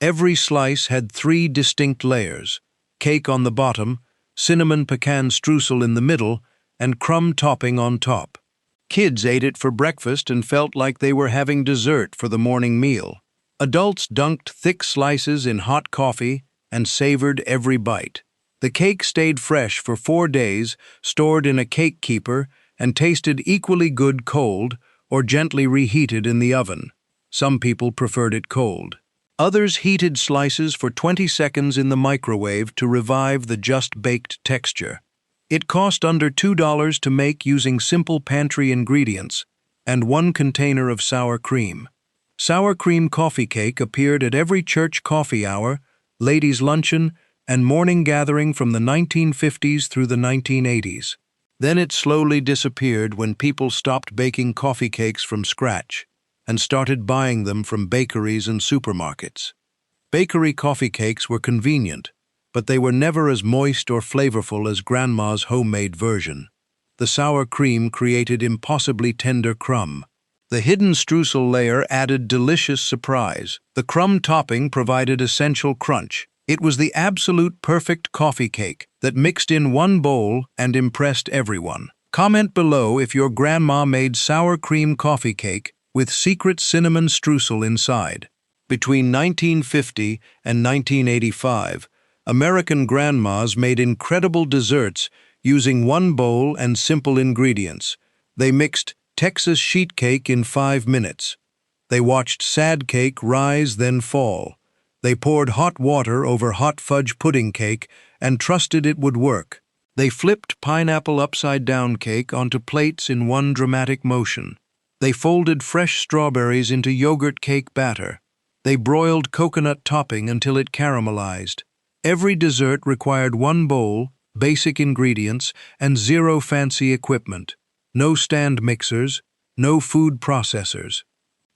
Every slice had 3 distinct layers: cake on the bottom, cinnamon pecan streusel in the middle, and crumb topping on top. Kids ate it for breakfast and felt like they were having dessert for the morning meal. Adults dunked thick slices in hot coffee and savored every bite. The cake stayed fresh for 4 days, stored in a cake keeper, and tasted equally good cold or gently reheated in the oven. Some people preferred it cold. Others heated slices for 20 seconds in the microwave to revive the just-baked texture. It cost under $2 to make using simple pantry ingredients and 1 container of sour cream. Sour cream coffee cake appeared at every church coffee hour, ladies' luncheon, and morning gathering from the 1950s through the 1980s. Then it slowly disappeared when people stopped baking coffee cakes from scratch and started buying them from bakeries and supermarkets. Bakery coffee cakes were convenient, but they were never as moist or flavorful as Grandma's homemade version. The sour cream created impossibly tender crumb. The hidden streusel layer added delicious surprise. The crumb topping provided essential crunch. It was the absolute perfect coffee cake that mixed in 1 bowl and impressed everyone. Comment below if your grandma made sour cream coffee cake with secret cinnamon streusel inside. Between 1950 and 1985, American grandmas made incredible desserts using 1 bowl and simple ingredients. They mixed Texas sheet cake in 5 minutes. They watched sad cake rise then fall. They poured hot water over hot fudge pudding cake and trusted it would work. They flipped pineapple upside-down cake onto plates in 1 dramatic motion. They folded fresh strawberries into yogurt cake batter. They broiled coconut topping until it caramelized. Every dessert required 1 bowl, basic ingredients, and 0 fancy equipment. No stand mixers, no food processors.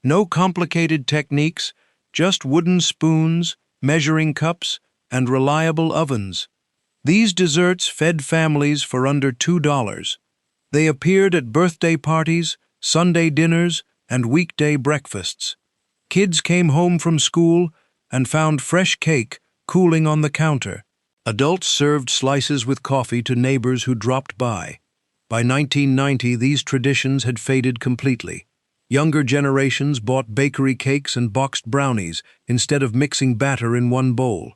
No complicated techniques, just wooden spoons, measuring cups, and reliable ovens. These desserts fed families for under $2. They appeared at birthday parties, Sunday dinners, and weekday breakfasts. Kids came home from school and found fresh cake cooling on the counter. Adults served slices with coffee to neighbors who dropped by. By 1990, these traditions had faded completely. Younger generations bought bakery cakes and boxed brownies instead of mixing batter in 1 bowl.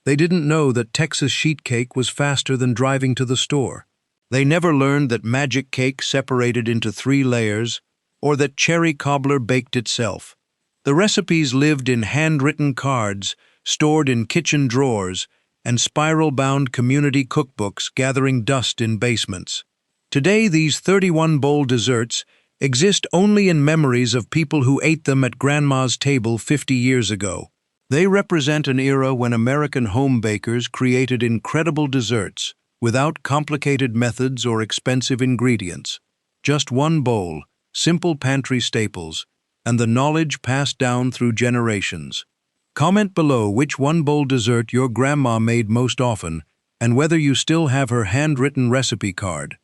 They didn't know that Texas sheet cake was faster than driving to the store. They never learned that magic cake separated into 3 layers, or that cherry cobbler baked itself. The recipes lived in handwritten cards, stored in kitchen drawers, and spiral-bound community cookbooks gathering dust in basements. Today, these 31-bowl desserts exist only in memories of people who ate them at Grandma's table 50 years ago. They represent an era when American home bakers created incredible desserts without complicated methods or expensive ingredients. Just one bowl, simple pantry staples, and the knowledge passed down through generations. Comment below which one-bowl dessert your grandma made most often and whether you still have her handwritten recipe card.